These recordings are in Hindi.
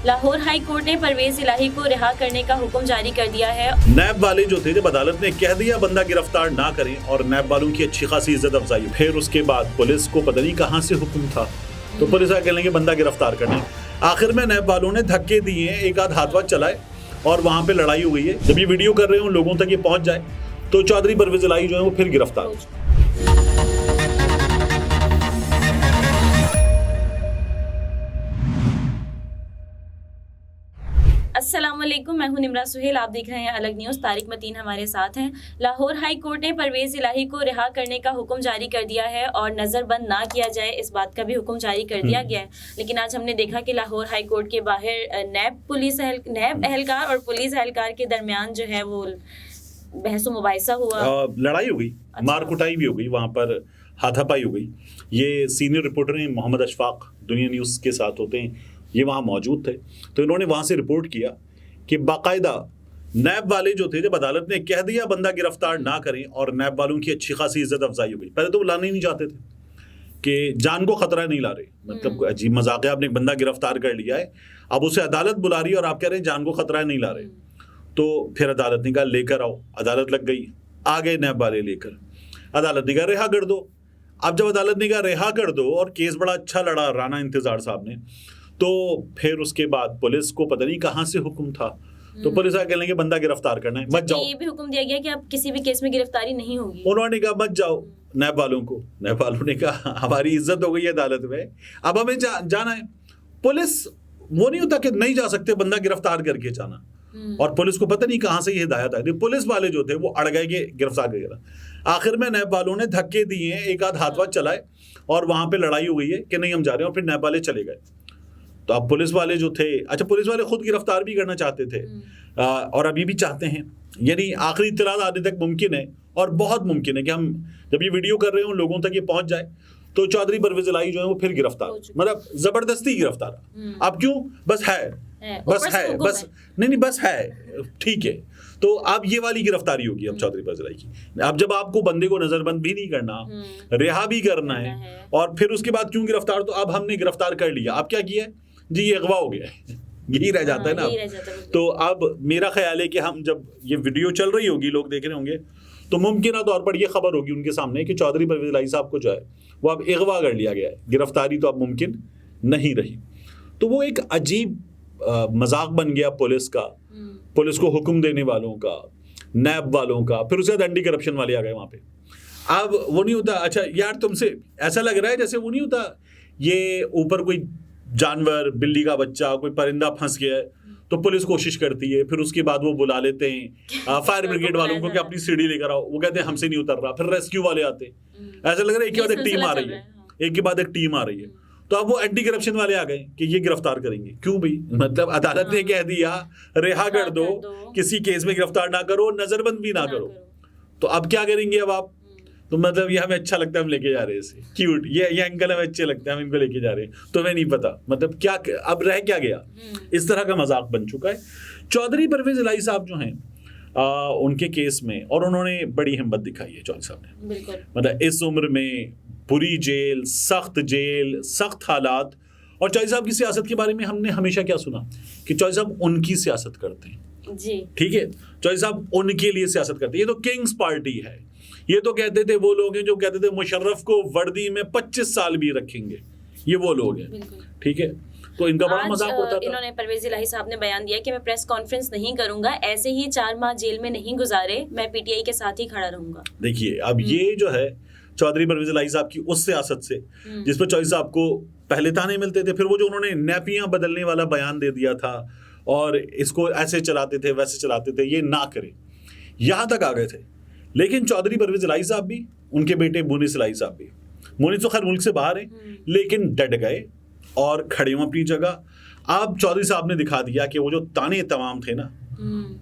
लाहौर हाई कोर्ट ने परवेज इलाही को रिहा करने का हुक्म जारी कर दिया है। नैब वाले जो थे, जब अदालत ने कह दिया बंदा गिरफ्तार ना करें और नैब वालों की अच्छी खासी इज्जत अफजाई, फिर उसके बाद पुलिस को पता नहीं कहां से हुक्म था, तो पुलिस आ कह लेंगे बंदा गिरफ्तार करना है। आखिर में नैब वालों ने धक्के दिए, एक आध हाथ वाथ चलाए और वहां पे लड़ाई हुई है। जब ये वीडियो कर रहे हो लोगों तक ये पहुंच जाए तो चौधरी परवेज इलाही जो है वो फिर गिरफ्तार। अस्सलामुअलैकुम, मैं हूं निमरा सुहेल। आप देख रहे हैं अलग न्यूज़। तारिक मतीन हमारे साथ हैं। लाहौर हाई कोर्ट ने परवेज इलाही को रिहा करने का हुक्म जारी कर दिया है और नज़रबंद ना किया जाए इस बात का भी हुक्म जारी कर दिया गया है। लेकिन आज हमने देखा कि लाहौर हाई कोर्ट के बाहर नैब एहलकार और पुलिस एहलकार के दरमियान जो है वो बहस मुबाहिसा हुआ, लड़ाई हो गई, मार कुटाई भी हो गई, वहां पर हाथापाई हो गई। ये सीनियर रिपोर्टर हैं मोहम्मद अशफाक, दुनिया न्यूज़ के साथ होते हैं, ये वहाँ मौजूद थे। तो इन्होंने वहाँ से रिपोर्ट किया कि बाकायदा नैब वाले जो थे, जब अदालत ने कह दिया बंदा गिरफ्तार ना करें और नैब वालों की अच्छी खासी इज्जत अफजाई हो गई। पहले तो वो लाने ही नहीं चाहते थे कि जान को खतरा नहीं ला रहे, मतलब अजीब मजाक है, आपने एक बंदा गिरफ्तार कर लिया है, अब उसे अदालत बुला रही है और आप कह रहे हैं जान को खतरा नहीं ला रहे। तो फिर अदालत ने कहा लेकर आओ, अदालत लग गई, आ गए नैब वाले लेकर, अदालत ने कहा रिहा कर दो। अब जब अदालत ने कहा रिहा कर दो और केस बड़ा अच्छा लड़ा राना इंतजार साहब ने, तो फिर उसके बाद पुलिस को पता नहीं कहां से हुक्म था, तो पुलिस आ कह लेंगे बंदा गिरफ्तार करना है, मत जाओ। ये भी हुक्म दिया गया कि अब किसी भी केस में गिरफ्तारी नहीं होगी। उन्होंने कहा मत जाओ नैब वालों को। नैब वालों ने कहा हमारी इज्जत हो गई है अदालत में, अब हमें जाना है। पुलिस वो नहीं होता कि नहीं जा सकते, बंदा गिरफ्तार करके जाना। और पुलिस को पता नहीं कहां से ये हिदायत आई, पुलिस वाले जो थे वो अड़ गए कि गिरफ्तार करेगा। आखिर में नैब वालों ने धक्के दिए, एक आध हाथ वाथ चलाए और वहां पे लड़ाई हो गई है कि नहीं हम जा रहे हैं, और फिर नैब वाले चले गए। तो अब पुलिस वाले जो थे, अच्छा पुलिस वाले खुद गिरफ्तार भी करना चाहते थे और अभी भी चाहते हैं, यानी आखिरी इत्तलात आने तक मुमकिन है और बहुत मुमकिन है कि हम जब ये वीडियो कर रहे हो लोगों तक ये पहुंच जाए तो चौधरी परवेज इलाही जो है वो फिर गिरफ्तार, मतलब जबरदस्ती गिरफ्तार। अब क्यों? बस है, ठीक है। तो अब ये वाली गिरफ्तारी होगी अब चौधरी परवेज इलाही की। अब जब आपको बंदे को नजरबंद भी नहीं करना, रिहा भी करना है और फिर उसके बाद क्यों गिरफ्तार, तो अब हमने गिरफ्तार कर लिया, अब क्या किया जी, ये अगवा हो गया है, यही रह जाता है ना। तो अब मेरा ख्याल है कि हम जब ये वीडियो चल रही होगी, लोग देख रहे होंगे, तो मुमकिन तौर पर यह खबर होगी उनके सामने कि चौधरी परवेज इलाही साहब को जो है वो अब अगवा कर लिया गया है, गिरफ्तारी तो अब मुमकिन नहीं रही। तो वो एक अजीब मजाक बन गया पुलिस का, पुलिस को हुक्म देने वालों का, नैब वालों का, फिर उसके बाद एंटी करप्शन वाले आ गए वहाँ पे। अब वो नहीं होता, अच्छा यार तुमसे ऐसा लग रहा है जैसे वो नहीं होता, ये ऊपर कोई जानवर, बिल्ली का बच्चा, कोई परिंदा फंस गया है तो पुलिस कोशिश करती है, फिर उसके बाद वो बुला लेते हैं फायर ब्रिगेड वालों को कि अपनी सीढ़ी लेकर आओ, वो कहते हैं हमसे नहीं उतर रहा, फिर रेस्क्यू वाले आते हैं, ऐसा लग रहा है एक के बाद एक टीम आ रही है, एक के बाद एक टीम आ रही है। तो अब वो एंटी करप्शन वाले आ गए कि ये गिरफ्तार करेंगे। क्यों भाई, मतलब अदालत ने कह दिया रिहा कर दो, किसी केस में गिरफ्तार ना करो, नजरबंद भी ना करो, तो अब क्या करेंगे अब आप? तो मतलब ये हमें अच्छा लगता है, हम लेके जा रहे हैं इसे, क्यूट, ये अंकल हमें अच्छे लगते हैं, हम इनको लेके जा रहे हैं, तो हमें नहीं पता मतलब क्या अब रह क्या गया। इस तरह का मजाक बन चुका है। चौधरी परवेज इलाही साहब जो हैं उनके केस में, और उन्होंने बड़ी हिम्मत दिखाई है चौधरी साहब ने, मतलब इस उम्र में पूरी जेल, सख्त हालात। और चौधरी साहब की सियासत के बारे में हमने हमेशा क्या सुना कि चौधरी साहब उनकी सियासत करते हैं जी, ठीक है, चौधरी साहब उनके लिए सियासत करते हैं। ये तो किंग्स पार्टी है, ये तो कहते थे वो लोग हैं जो कहते थे मुशर्रफ को वर्दी में 25 साल भी रखेंगे, ये वो लोग हैं, ठीक है। तो इनका बड़ा मजाक उड़ता था। इन्होंने परवेज इलाही साहब ने बयान दिया कि मैं प्रेस कॉन्फ्रेंस नहीं करूंगा, ऐसे ही 4 माह जेल में नहीं गुजारे, मैं पीटीआई के साथ ही खड़ा रहूंगा। देखिए अब ये जो है चौधरी परवेज इलाही साहब की उस सियासत से जिस पर चौधरी साहब को पहले ताने मिलते थे, फिर वो जो उन्होंने नैपियां बदलने वाला बयान दे दिया था और इसको ऐसे चलाते थे वैसे चलाते थे, ये ना करें, यहां तक आ गए थे। लेकिन चौधरी परवेज इलाही साहब भी, उनके बेटे मुनीस इलाही साहब भी, मुनीस तो खैर मुल्क से बाहर है लेकिन डट गए और खड़े हुए अपनी जगह। अब चौधरी साहब ने दिखा दिया कि वो जो ताने तमाम थे ना,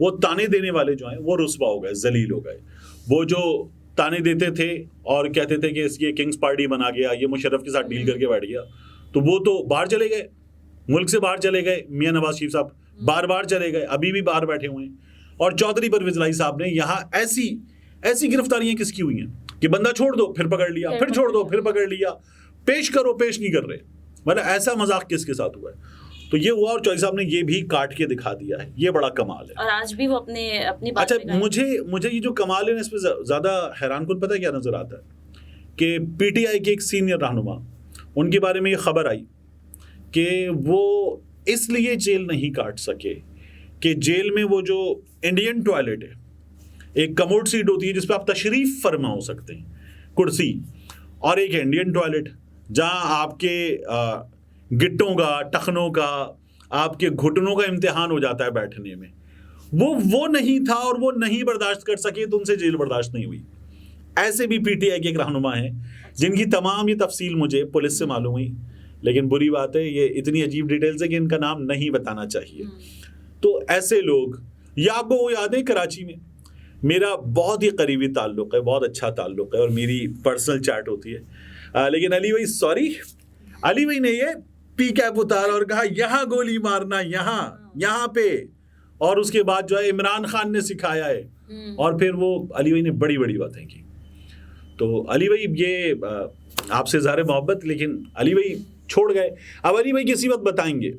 वो ताने देने वाले जो हैं वो रुस्वा हो गए, जलील हो गए। वो जो ताने देते थे और कहते थे कि ये किंग्स पार्टी बना गया, ये मुशर्रफ के साथ डील करके बैठ गया, तो वो तो बाहर चले गए, मुल्क से बाहर चले गए। मियां नवाज शरीफ साहब बार चले गए, अभी भी बाहर बैठे हुए हैं। और चौधरी परवेज इलाही साहब ने यहाँ ऐसी गिरफ्तारियां किसकी हुई हैं कि बंदा छोड़ दो फिर पकड़ लिया, फिर छोड़ दो फिर पकड़ लिया, पेश करो पेश नहीं कर रहे, मतलब ऐसा मजाक किसके साथ हुआ है। तो ये हुआ और चौधरी साहब ने ये भी काट के दिखा दिया है, ये बड़ा कमाल है। और आज भी वो अपनी बात अच्छा, मुझे ये जो कमाल है ना, इसमें ज्यादा हैरान कुन पता है क्या नजर आता है कि पीटीआई के एक सीनियर रहनुमा, उनके बारे में ये खबर आई कि वो इसलिए जेल नहीं काट सके कि जेल में वो जो इंडियन टॉयलेट है, एक कमोड सीट होती है जिसपे आप तशरीफ फरमा हो सकते हैं, कुर्सी, और एक इंडियन टॉयलेट जहां आपके गिट्टों का, टखनों का, आपके घुटनों का इम्तिहान हो जाता है बैठने में, वो नहीं था और वो नहीं बर्दाश्त कर सके तो उनसे जेल बर्दाश्त नहीं हुई। ऐसे भी पीटीआई के एक रहनुमा हैं जिनकी तमाम ये तफसील मुझे पुलिस से मालूम हुई, लेकिन बुरी बात है ये इतनी अजीब डिटेल्स है कि इनका नाम नहीं बताना चाहिए। तो ऐसे लोग, या आपको वो याद है कराची में मेरा बहुत ही करीबी ताल्लुक़ है, बहुत अच्छा ताल्लुक़ है और मेरी पर्सनल चैट होती है, लेकिन अली भाई ने ये पी कैप उतारा और कहा यहाँ गोली मारना, यहाँ पे, और उसके बाद जो है इमरान खान ने सिखाया है, और फिर वो अली भाई ने बड़ी बड़ी बातें की। तो अली भाई ये आपसे ज़ाहिर मोहब्बत, लेकिन अली भाई छोड़ गए। अब अली भाई किसी वक्त बताएंगे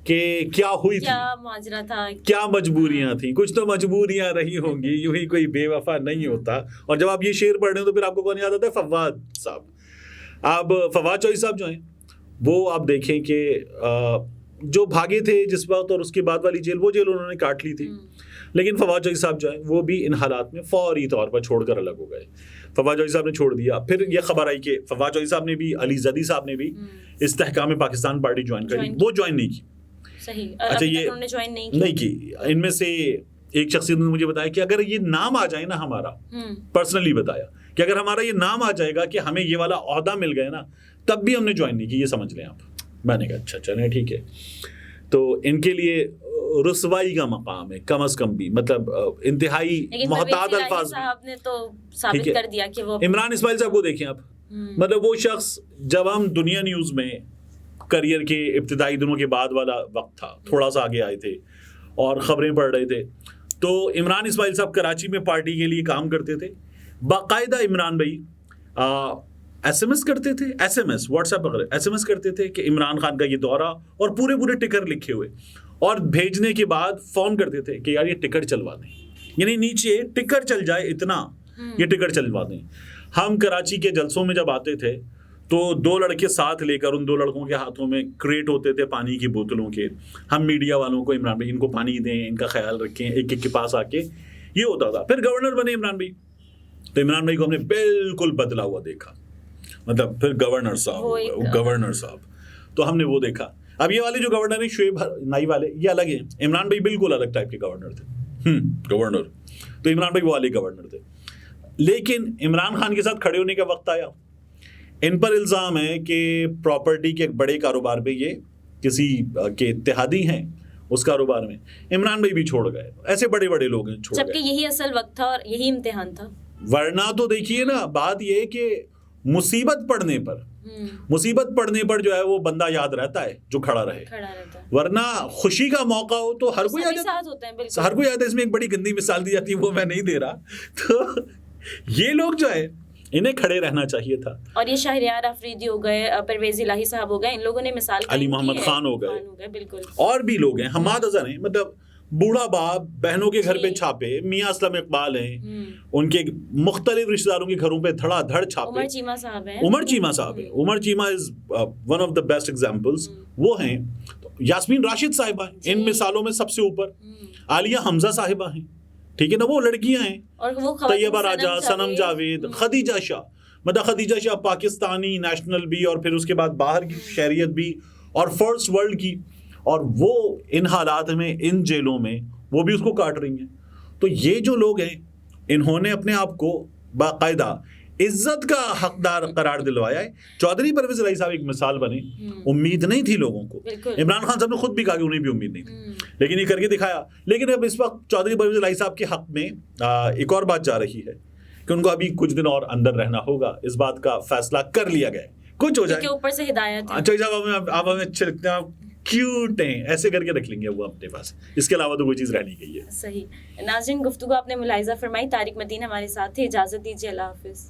कि क्या हुई थी, क्या माजरा था, क्या मजबूरियां थी। कुछ तो मजबूरियां रही होंगी, यूं ही कोई बेवफा नहीं होता। और जब आप ये शेर पढ़ रहे हो तो फिर आपको कौन याद आता है? फवाद साहब। अब फवाद चौधरी साहब जो हैं वो आप देखें कि जो भागे थे जिस वक्त और उसके बाद वाली जेल, वो जेल उन्होंने काट ली थी, लेकिन फवाद चौधरी साहब जो है वो भी इन हालात में फौरी तौर पर छोड़कर अलग हो गए। फवाद चौधरी साहब ने छोड़ दिया। फिर ये खबर आई कि फवाद चौधरी साहब ने भी, अली जदी साहब ने भी इस्तेहकाम पाकिस्तान पार्टी ज्वाइन करी, वो ज्वाइन नहीं की। सही। अच्छा, ये उन्होंने ज्वाइन नहीं की। इनमें से एक शख्सियत ने मुझे बताया कि अगर ये नाम आ जाए ना, हमारा पर्सनली बताया कि अगर हमारा ये नाम आ जाएगा कि हमें ये वाला ओहदा मिल गया ना, तब भी हमने ज्वाइन नहीं की, ये समझ लें आप। मैंने कहा अच्छा चलें ठीक है। तो इनके लिए रुसवाई का मकाम है कम से कम भी, मतलब इंतहाई मोहताद अल्फाज साहब ने तो साबित कर दिया कि वो। इमरान इस्माइल साहब को देखें आप, मतलब वो शख्स, जब हम दुनिया न्यूज़ में करियर के इब्तिदाई दिनों के बाद वाला वक्त था, थोड़ा सा आगे आए थे और ख़बरें पढ़ रहे थे, तो इमरान इस्माइल साहब कराची में पार्टी के लिए काम करते थे। बाकायदा इमरान भाई SMS करते थे, SMS व्हाट्सएप वगैरह SMS करते थे कि इमरान खान का ये दौरा, और पूरे टिकर लिखे हुए, और भेजने के बाद फ़ोन करते थे कि यार ये टिकट चलवा दें, यानी नीचे टिकट चल जाए इतना, ये टिकट चलवा दें। हम कराची के जलसों में जब आते थे तो 2 लड़के साथ लेकर, उन 2 लड़कों के हाथों में क्रेट होते थे पानी की बोतलों के, हम मीडिया वालों को, इमरान भाई इनको पानी दें, इनका ख्याल रखें, एक एक के पास आके, ये होता था। फिर गवर्नर बने इमरान भाई, तो इमरान भाई को हमने बिल्कुल बदला हुआ देखा, मतलब फिर गवर्नर साहब, तो हमने वो देखा। अब ये वाले जो गवर्नर है शुएब नाई वाले, ये अलग हैं। इमरान भाई बिल्कुल अलग टाइप के गवर्नर थे, गवर्नर, तो इमरान भाई वो वाले गवर्नर थे। लेकिन इमरान खान के साथ खड़े होने का वक्त आया, इन पर इल्ज़ाम है कि प्रॉपर्टी के एक बड़े कारोबार पे ये किसी के इत्तेहादी हैं, उस कारोबार में इमरान भाई भी छोड़ गए। ऐसे बड़े बड़े लोग हैं छोड़ गए, जबकि यही असल वक्त था और यही इम्तिहान था। वरना तो देखिए ना, बात ये कि मुसीबत पड़ने पर जो है वो बंदा याद रहता है जो खड़ा रहता है, वरना खुशी का मौका हो तो हर कोई याद है, हर कोई याद है। इसमें एक बड़ी गंदी मिसाल दी जाती है, वो मैं नहीं दे रहा। तो ये लोग जो है इन्हें खड़े रहना चाहिए था। और ये शाहरियार अफरीदी हो गए, परवेज इलाही साहब हो गए, इन लोगों ने मिसाल, अली मोहम्मद खान हो गए, बिल्कुल, और भी लोग हैं, हमाद अजहर हैं, मतलब बूढ़ा बाप, बहनों के घर पे छापे, मियां असलम इकबाल हैं, उनके मुख्तलिफ रिश्तेदारों के घरों पे धड़ाधड़ छापे। उमर चीमा साहब हैं, Umar Cheema is one of the best examples, वो हैं। यास्मीन राशिद साहिबा इन मिसालों में सबसे ऊपर, आलिया हमजा साहिबा हैं, ठीक है ना, वो लड़कियां हैं, और वो तैयबा राजा, सनम जावेद, खदीजा शाह, मतलब खदीजा शाह पाकिस्तानी नेशनल भी, और फिर उसके बाद बाहर की शहरियत भी, और फर्स्ट वर्ल्ड की, और वो इन हालात में, इन जेलों में, वो भी उसको काट रही हैं। तो ये जो लोग हैं, इन्होंने अपने आप को बाकायदा इज्जत का हकदार करार दिलवाया है। चौधरी परवेज इलाही साहब एक मिसाल बने, उम्मीद नहीं थी लोगों को, इमरान खान साहब ने खुद भी कहा कि उन्हें भी उम्मीद नहीं थी, लेकिन ये करके दिखाया। लेकिन अब इस वक्त चौधरी परवेज इलाही साहब के हक में एक और बात जा रही है कि उनको अभी कुछ दिन और अंदर रहना होगा, इस बात का फैसला कर लिया गया है, कुछ हो जाए ऊपर से हिदायत है। चौधरी साहब आप हमें अच्छे लगते हैं, क्यूट हैं, ऐसे करके रख लेंगे वो अपने पास, इसके अलावा तो कोई चीज़ रहनी गई है। सही। नाज़रीन, गुफ्तगू आपने मुलाहिज़ा फरमाई। तारिक मतीन हमारे साथ थे, इजाज़त दीजिए, अल्लाह हाफिज़।